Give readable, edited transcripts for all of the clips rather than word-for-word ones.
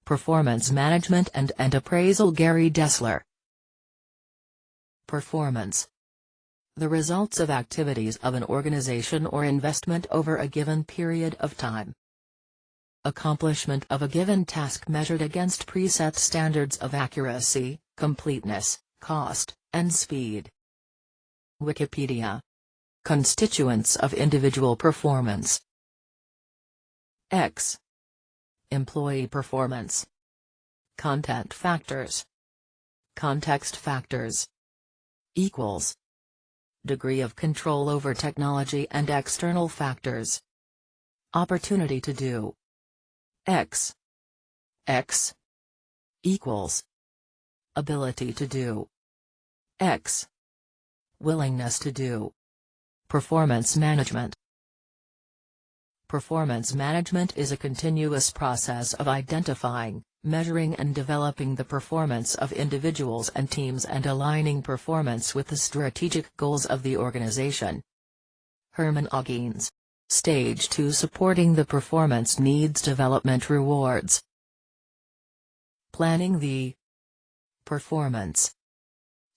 Performance Management and Appraisal. Gary+Dessler. Performance. The results of activities of an organization or investment over a given period of time. Accomplishment of a given task measured against preset standards of accuracy, completeness, cost, and speed. Wikipedia. Constituents of individual performance. X. Employee performance. Content factors. Context factors. Equals. Degree of control over technology and external factors. Opportunity to do. X. X. Equals. Ability to do. X. Willingness to do. Performance management. Performance management is a continuous process of identifying, measuring and developing the performance of individuals and teams and aligning performance with the strategic goals of the organization. Herman Oggens. Stage 2 Supporting the Performance Needs Development Rewards. Planning the performance.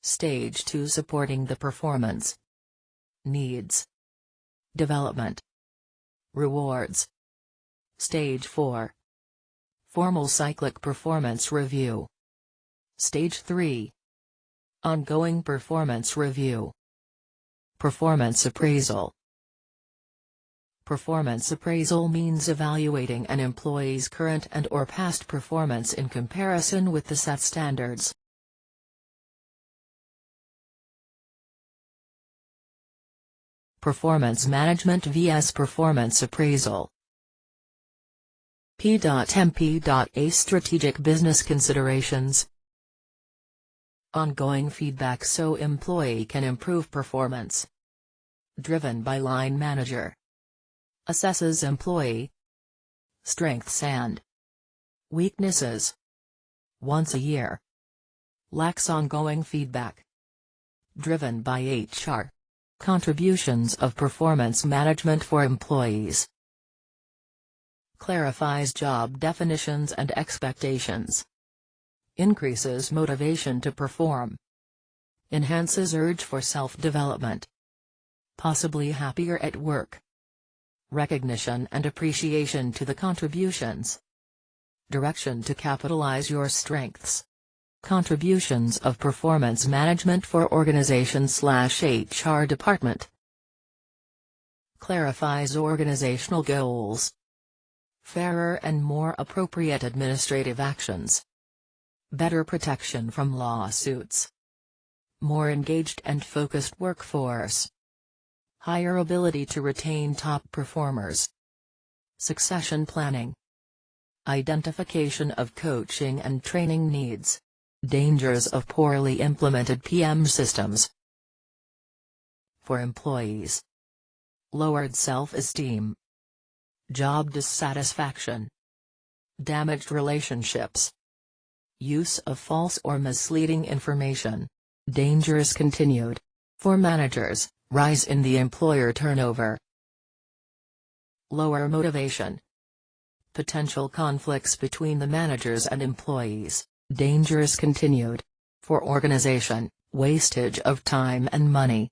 Stage 2 Supporting the Performance Needs Development Rewards. Stage 4 Formal Cyclic Performance Review. Stage 3 Ongoing Performance Review. Performance Appraisal. Performance appraisal means evaluating an employee's current and/or past performance in comparison with the set standards. Performance management vs. performance appraisal. P.MP.A Strategic business considerations. Ongoing feedback so employee can improve performance. Driven by line manager. Assesses employee strengths and weaknesses once a year. Lacks ongoing feedback. Driven by HR. Contributions of performance management for employees. Clarifies job definitions and expectations. Increases motivation to perform. Enhances urge for self-development. Possibly happier at work. Recognition and appreciation to the contributions. Direction to capitalize your strengths. Contributions of performance management for organization/HR department. Clarifies organizational goals. Fairer and more appropriate administrative actions. Better protection from lawsuits. More engaged and focused workforce. Higher ability to retain top performers. Succession planning. Identification of coaching and training needs. Dangers of poorly implemented PM systems. For employees. Lowered self-esteem. Job dissatisfaction. Damaged relationships. Use of false or misleading information. Dangers continued. For managers, rise in the employer turnover. Lower motivation. Potential conflicts between the managers and employees. Dangers continued. For organization, wastage of time and money.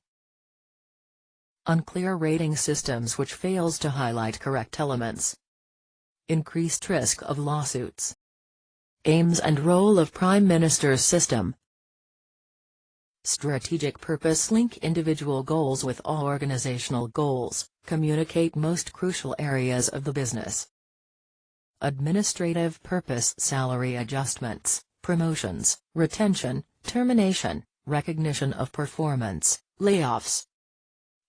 Unclear rating systems which fails to highlight correct elements. Increased risk of lawsuits. Aims and role of Prime Minister's system. Strategic purpose. Link individual goals with all organizational goals, communicate most crucial areas of the business. Administrative purpose. Salary adjustments, promotions, retention, termination, recognition of performance, layoffs.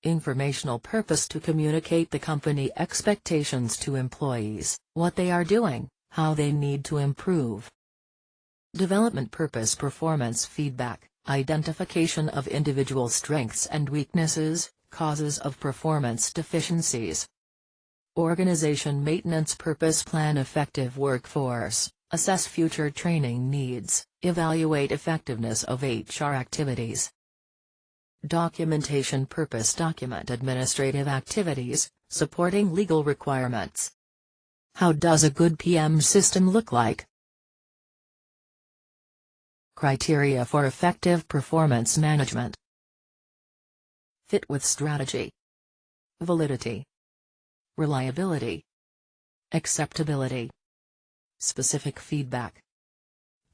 Informational purpose. To communicate the company expectations to employees, what they are doing, how they need to improve. Development purpose. Performance feedback, identification of individual strengths and weaknesses, causes of performance deficiencies. Organization maintenance purpose. Plan effective workforce, assess future training needs, evaluate effectiveness of HR activities. Documentation purpose. Document administrative activities, supporting legal requirements. How does a good PM system look like? Criteria for effective performance management. Fit with strategy. Validity. Reliability. Acceptability. Specific feedback.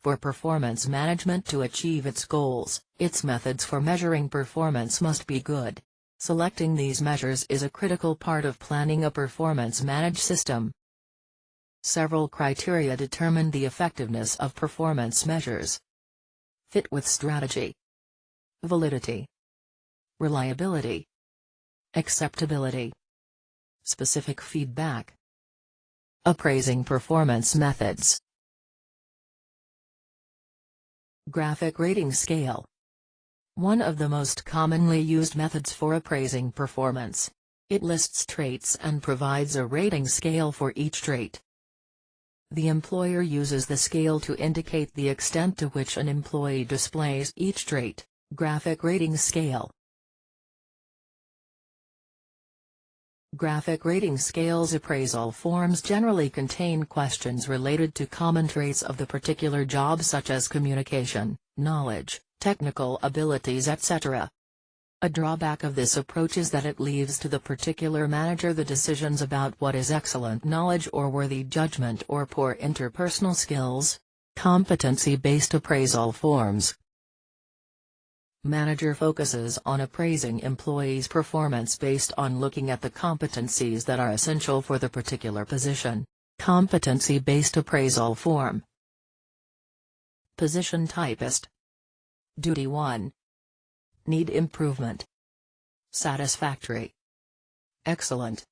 For performance management to achieve its goals, its methods for measuring performance must be good. Selecting these measures is a critical part of planning a performance managed system. Several criteria determine the effectiveness of performance measures. Fit with strategy. Validity. Reliability. Acceptability. Specific feedback. Appraising performance methods. Graphic rating scale. One of the most commonly used methods for appraising performance. It lists traits and provides a rating scale for each trait. The employer uses the scale to indicate the extent to which an employee displays each trait. Graphic rating scale. Graphic rating scales appraisal forms generally contain questions related to common traits of the particular job such as communication, knowledge, technical abilities, etc. A drawback of this approach is that it leaves to the particular manager the decisions about what is excellent knowledge or worthy judgment or poor interpersonal skills. Competency-based appraisal forms. Manager focuses on appraising employees' performance based on looking at the competencies that are essential for the particular position. Competency-based appraisal form. Position typist. Duty 1. Need improvement. Satisfactory. Excellent.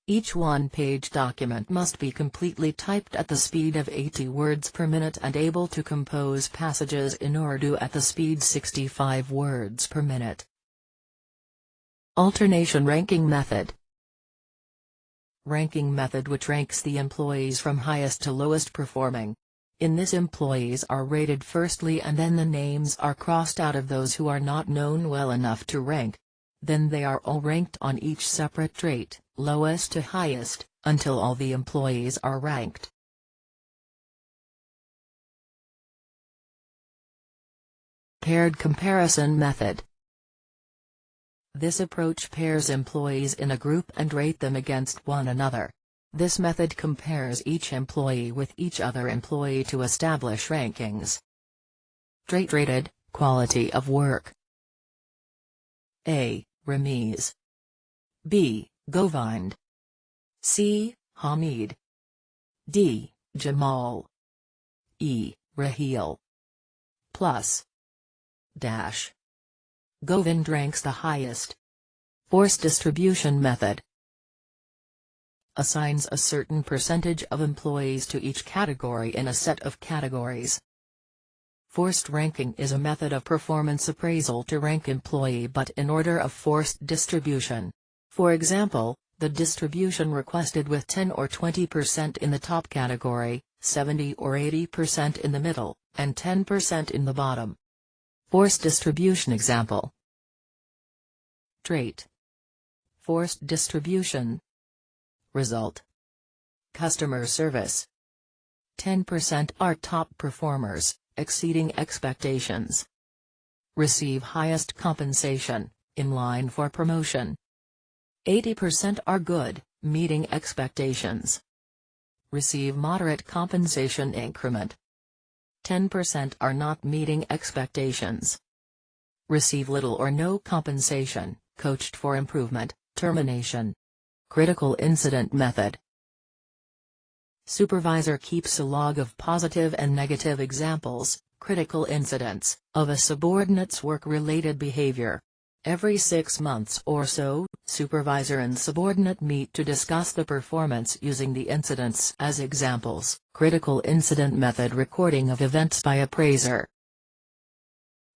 Each one-page document must be completely typed at the speed of 80 words per minute and able to compose passages in Urdu at the speed 65 words per minute. Alternation ranking method. Ranking method which ranks the employees from highest to lowest performing. In this, employees are rated firstly and then the names are crossed out of those who are not known well enough to rank. Then they are all ranked on each separate trait, lowest to highest, until all the employees are ranked. Paired comparison method. This approach pairs employees in a group and rate them against one another. This method compares each employee with each other employee to establish rankings. Trait rated, quality of work. A. Ramiz. B. Govind. C. Hamid. D. Jamal. E. Raheel. Plus. Dash. Govind ranks the highest. Force distribution method. Assigns a certain percentage of employees to each category in a set of categories. Forced ranking is a method of performance appraisal to rank employee but in order of forced distribution. For example, the distribution requested with 10 or 20% in the top category, 70 or 80% in the middle, and 10% in the bottom. Forced distribution example. Trait. Forced distribution. Result. Customer service. 10% are top performers, exceeding expectations. Receive highest compensation, in line for promotion. 80% are good, meeting expectations. Receive moderate compensation increment. 10% are not meeting expectations. Receive little or no compensation, coached for improvement, termination. Critical incident method. Supervisor keeps a log of positive and negative examples, critical incidents, of a subordinate's work-related behavior. Every 6 months or so, supervisor and subordinate meet to discuss the performance using the incidents as examples. Critical incident method recording of events by appraiser.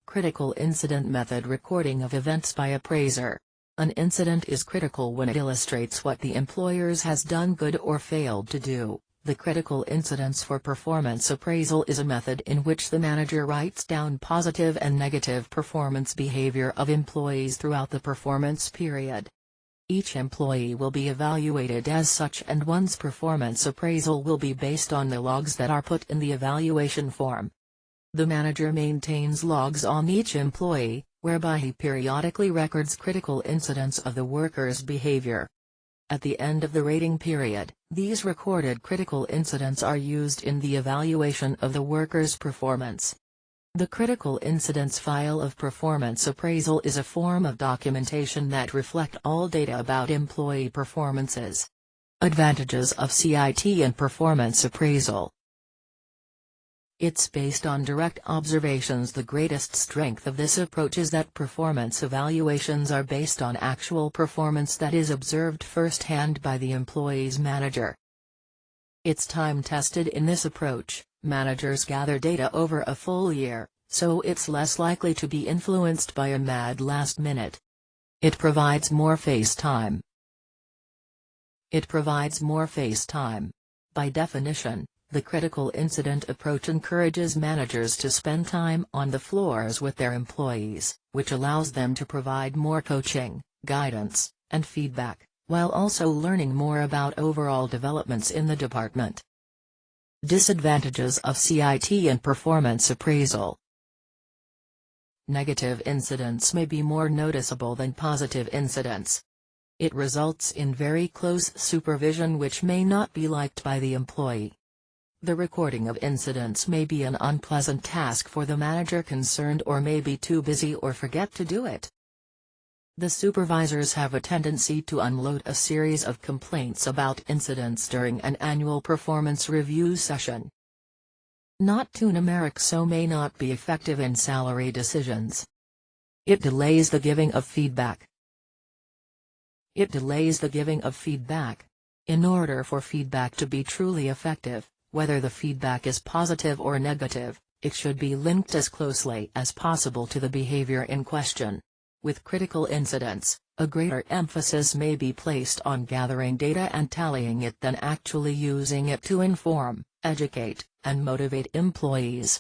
Critical incident method recording of events by appraiser. An incident is critical when it illustrates what the employer has done good or failed to do. The critical incidents for performance appraisal is a method in which the manager writes down positive and negative performance behavior of employees throughout the performance period. Each employee will be evaluated as such and one's performance appraisal will be based on the logs that are put in the evaluation form. The manager maintains logs on each employee, whereby he periodically records critical incidents of the worker's behavior. At the end of the rating period, these recorded critical incidents are used in the evaluation of the worker's performance. The Critical Incidents File of Performance Appraisal is a form of documentation that reflects all data about employee performances. Advantages of CIT and Performance Appraisal. It's based on direct observations. The greatest strength of this approach is that performance evaluations are based on actual performance that is observed firsthand by the employee's manager. It's time-tested. In this approach, managers gather data over a full year, so it's less likely to be influenced by a mad last minute. It provides more face time. By definition, the critical incident approach encourages managers to spend time on the floors with their employees, which allows them to provide more coaching, guidance, and feedback, while also learning more about overall developments in the department. Disadvantages of CIT and Performance Appraisal. Negative incidents may be more noticeable than positive incidents. It results in very close supervision which may not be liked by the employee. The recording of incidents may be an unpleasant task for the manager concerned, or may be too busy or forget to do it. The supervisors have a tendency to unload a series of complaints about incidents during an annual performance review session. Not too numeric, so may not be effective in salary decisions. It delays the giving of feedback. In order for feedback to be truly effective, whether the feedback is positive or negative, it should be linked as closely as possible to the behavior in question. With critical incidents, a greater emphasis may be placed on gathering data and tallying it than actually using it to inform, educate, and motivate employees.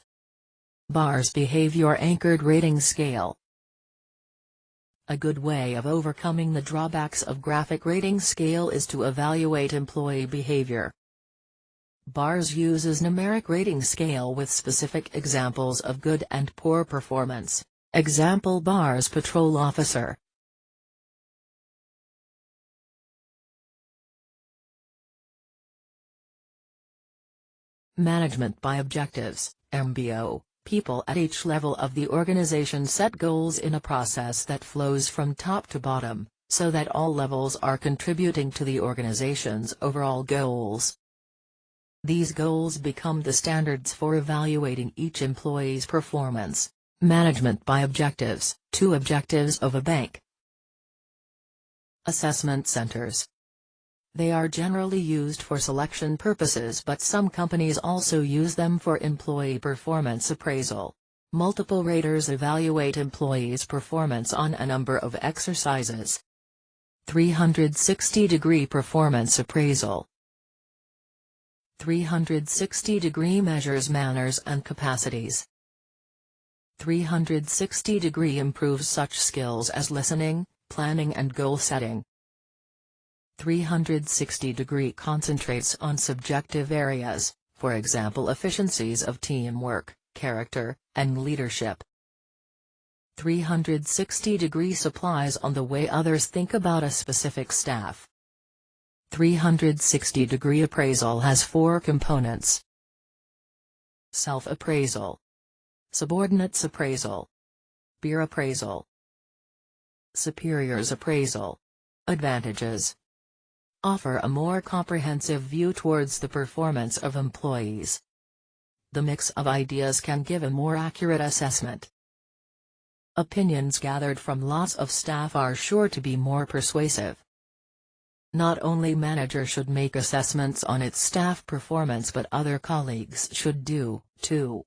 BAR's Behavior-Anchored Rating Scale. A good way of overcoming the drawbacks of graphic rating scale is to evaluate employee behavior. BARS uses numeric rating scale with specific examples of good and poor performance. Example: BARS Patrol Officer. Management by Objectives, MBO. People at each level of the organization set goals in a process that flows from top to bottom, so that all levels are contributing to the organization's overall goals. These goals become the standards for evaluating each employee's performance. Management by Objectives. 2 objectives of a bank. Assessment centers. They are generally used for selection purposes, but some companies also use them for employee performance appraisal. Multiple raters evaluate employees' performance on a number of exercises. 360-degree performance appraisal. 360-degree measures manners and capacities. 360-degree improves such skills as listening, planning and goal setting. 360-degree concentrates on subjective areas, for example efficiencies of teamwork, character, and leadership. 360-degree supplies on the way others think about a specific staff. 360-degree appraisal has 4 components. Self-appraisal, subordinates appraisal, peer appraisal, superiors appraisal. Advantages: offer a more comprehensive view towards the performance of employees. The mix of ideas can give a more accurate assessment. Opinions gathered from lots of staff are sure to be more persuasive. Not only manager should make assessments on its staff performance, but other colleagues should do, too.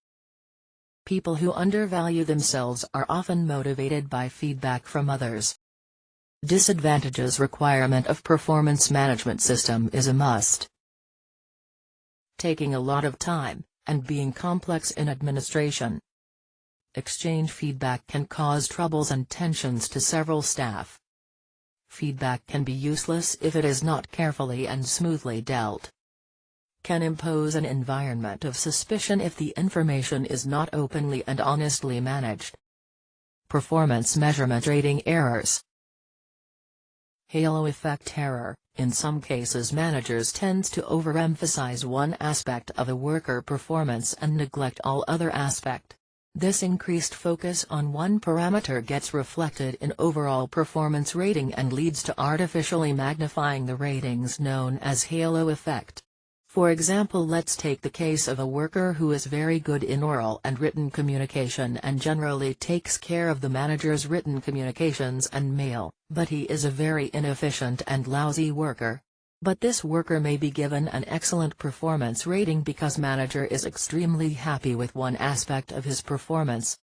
People who undervalue themselves are often motivated by feedback from others. Disadvantages: requirement of performance management system is a must. Taking a lot of time, and being complex in administration. Exchange feedback can cause troubles and tensions to several staff. Feedback can be useless if it is not carefully and smoothly dealt. can impose an environment of suspicion if the information is not openly and honestly managed. Performance measurement rating errors. Halo effect error. In some cases, managers tend to overemphasize one aspect of a worker performance and neglect all other aspects. This increased focus on one parameter gets reflected in overall performance rating and leads to artificially magnifying the ratings, known as halo effect. For example, let's take the case of a worker who is very good in oral and written communication and generally takes care of the manager's written communications and mail, but he is a very inefficient and lousy worker. But this worker may be given an excellent performance rating because manager is extremely happy with one aspect of his performance.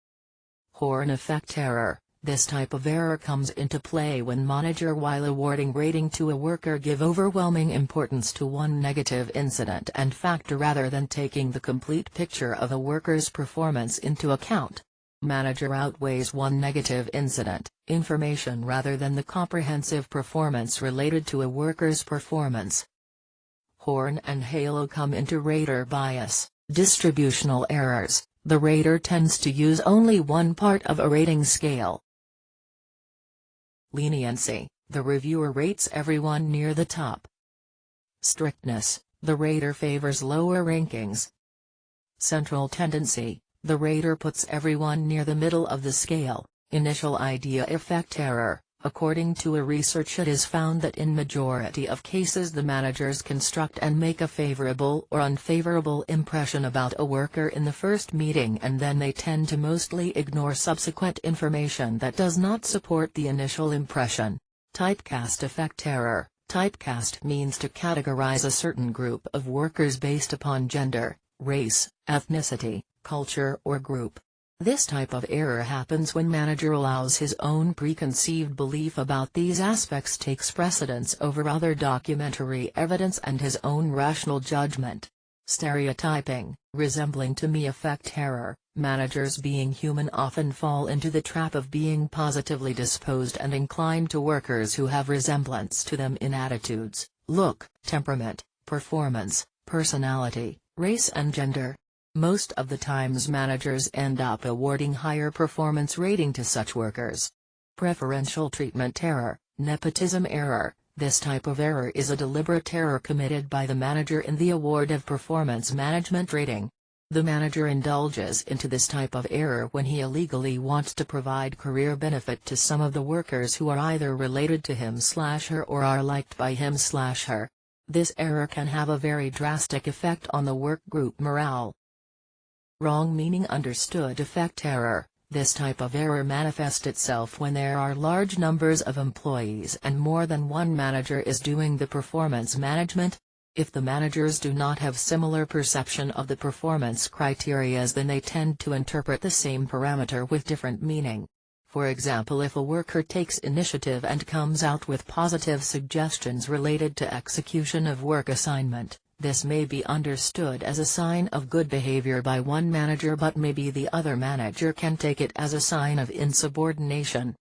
Horn effect error. This type of error comes into play when manager, while awarding rating to a worker, give overwhelming importance to one negative incident and factor rather than taking the complete picture of a worker's performance into account. Manager outweighs one negative incident, information rather than the comprehensive performance related to a worker's performance. Horn and halo come into rater bias, distributional errors. The rater tends to use only one part of a rating scale. Leniency, the reviewer rates everyone near the top. Strictness, the rater favors lower rankings. Central tendency, the rater puts everyone near the middle of the scale. Initial idea effect error. According to a research, it is found that in majority of cases the managers construct and make a favorable or unfavorable impression about a worker in the first meeting, and then they tend to mostly ignore subsequent information that does not support the initial impression. Typecast effect error. Typecast means to categorize a certain group of workers based upon gender, race, ethnicity, culture or group. This type of error happens when manager allows his own preconceived belief about these aspects takes precedence over other documentary evidence and his own rational judgment. Stereotyping, resembling to me effect error. Managers, being human, often fall into the trap of being positively disposed and inclined to workers who have resemblance to them in attitudes, look, temperament, performance, personality, race and gender. Most of the times managers end up awarding higher performance rating to such workers. Preferential treatment error, nepotism error. This type of error is a deliberate error committed by the manager in the award of performance management rating. The manager indulges into this type of error when he illegally wants to provide career benefit to some of the workers who are either related to him/her or are liked by him/her. This error can have a very drastic effect on the work group morale. Wrong meaning understood effect error. This type of error manifests itself when there are large numbers of employees and more than one manager is doing the performance management. If the managers do not have similar perception of the performance criteria, then they tend to interpret the same parameter with different meaning. For example, if a worker takes initiative and comes out with positive suggestions related to execution of work assignment, this may be understood as a sign of good behavior by one manager, but maybe the other manager can take it as a sign of insubordination.